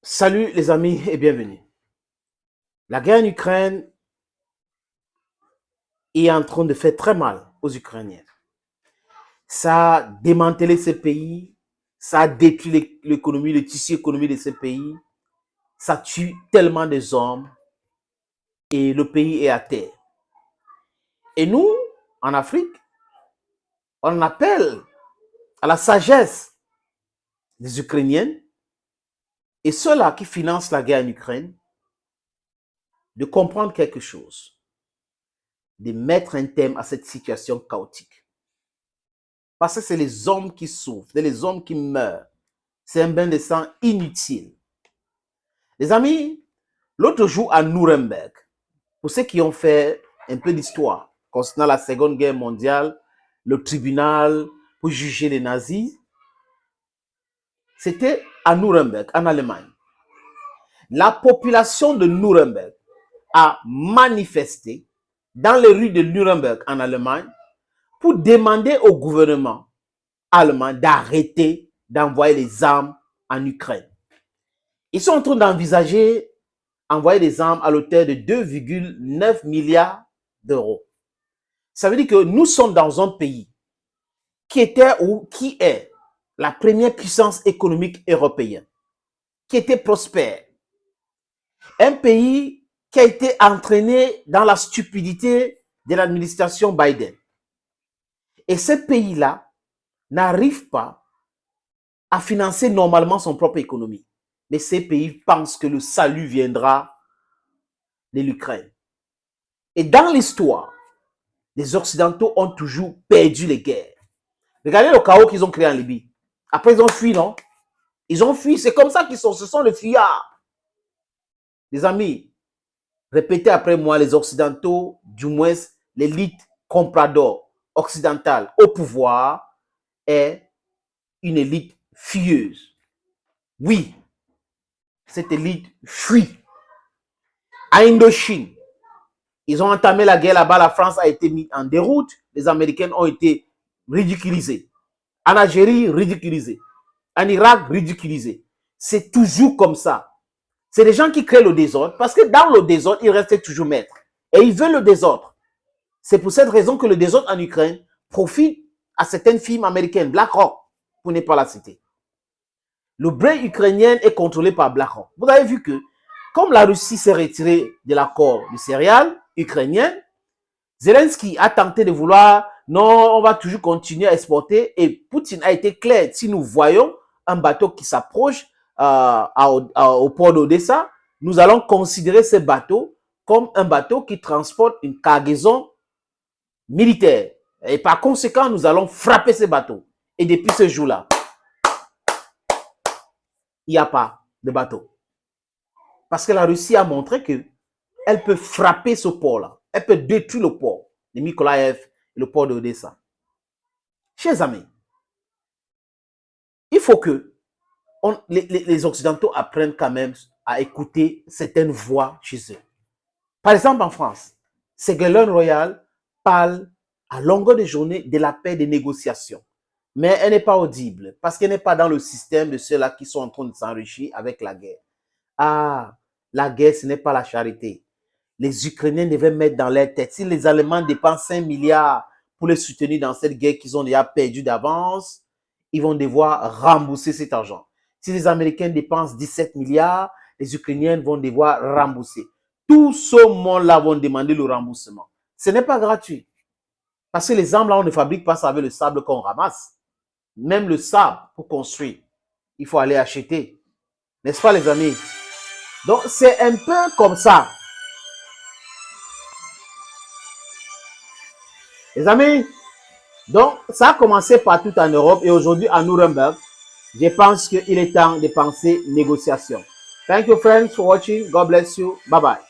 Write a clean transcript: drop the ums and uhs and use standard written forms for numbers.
Salut les amis et bienvenue. La guerre en Ukraine est en train de faire très mal aux Ukrainiens. Ça a démantelé ces pays, ça a détruit l'économie, le tissu économique de ces pays, ça tue tellement des hommes et le pays est à terre. Et nous, en Afrique, on appelle à la sagesse des Ukrainiens et ceux-là qui financent la guerre en Ukraine de comprendre quelque chose, de mettre un terme à cette situation chaotique. Parce que c'est les hommes qui souffrent, c'est les hommes qui meurent. C'est un bain de sang inutile. Les amis, l'autre jour à Nuremberg, pour ceux qui ont fait un peu d'histoire concernant la Seconde Guerre mondiale, le tribunal pour juger les nazis, c'était à Nuremberg, en Allemagne. La population de Nuremberg a manifesté dans les rues de Nuremberg, en Allemagne, pour demander au gouvernement allemand d'arrêter d'envoyer les armes en Ukraine. Ils sont en train d'envisager envoyer des armes à l'auteur de 2,9 milliards d'euros. Ça veut dire que nous sommes dans un pays qui était ou qui est la première puissance économique européenne, qui était prospère. Un pays qui a été entraîné dans la stupidité de l'administration Biden. Et ce pays-là n'arrive pas à financer normalement son propre économie. Mais ces pays pensent que le salut viendra de l'Ukraine. Et dans l'histoire, les Occidentaux ont toujours perdu les guerres. Regardez le chaos qu'ils ont créé en Libye. Après, ils ont fui, non? Ils ont fui. C'est comme ça qu'ils sont. Ce sont les fuyards. Les amis, répétez après moi, les Occidentaux, du moins l'élite comprador occidentale au pouvoir, est une élite fuyeuse. Oui, cette élite fuit. À Indochine, ils ont entamé la guerre là-bas, la France a été mise en déroute, les Américains ont été ridiculisés. En Algérie, ridiculisés. En Irak, ridiculisés. C'est toujours comme ça. C'est les gens qui créent le désordre, parce que dans le désordre, ils restent toujours maîtres. Et ils veulent le désordre. C'est pour cette raison que le désordre en Ukraine profite à certaines firmes américaines, BlackRock, pour ne pas la citer. Le blé ukrainien est contrôlé par BlackRock. Vous avez vu que, comme la Russie s'est retirée de l'accord du céréales ukrainien, Zelensky a tenté de vouloir, non, on va toujours continuer à exporter. Et Poutine a été clair. Si nous voyons un bateau qui s'approche au port d'Odessa, nous allons considérer ce bateau comme un bateau qui transporte une cargaison militaire. Et par conséquent, nous allons frapper ce bateau. Et depuis ce jour-là, il n'y a pas de bateau. Parce que la Russie a montré qu'elle peut frapper ce port-là. Elle peut détruire le port de Mykolaiv et le port d'Odessa. Chers amis, il faut que les Occidentaux apprennent quand même à écouter certaines voix chez eux. Par exemple, en France, Ségolène Royal parle à longueur de journée de la paix des négociations. Mais elle n'est pas audible parce qu'elle n'est pas dans le système de ceux-là qui sont en train de s'enrichir avec la guerre. Ah, la guerre, ce n'est pas la charité. Les Ukrainiens devaient mettre dans leur tête. Si les Allemands dépensent 5 milliards pour les soutenir dans cette guerre qu'ils ont déjà perdue d'avance, ils vont devoir rembourser cet argent. Si les Américains dépensent 17 milliards, les Ukrainiens vont devoir rembourser. Tout ce monde-là vont demander le remboursement. Ce n'est pas gratuit. Parce que les armes, là, on ne fabrique pas ça avec le sable qu'on ramasse. Même le sable pour construire, il faut aller acheter. N'est-ce pas, les amis? Donc, c'est un peu comme ça. Les amis, donc, ça a commencé partout en Europe et aujourd'hui à Nuremberg, je pense qu'il est temps de penser négociation. Thank you, friends, for watching. God bless you. Bye-bye.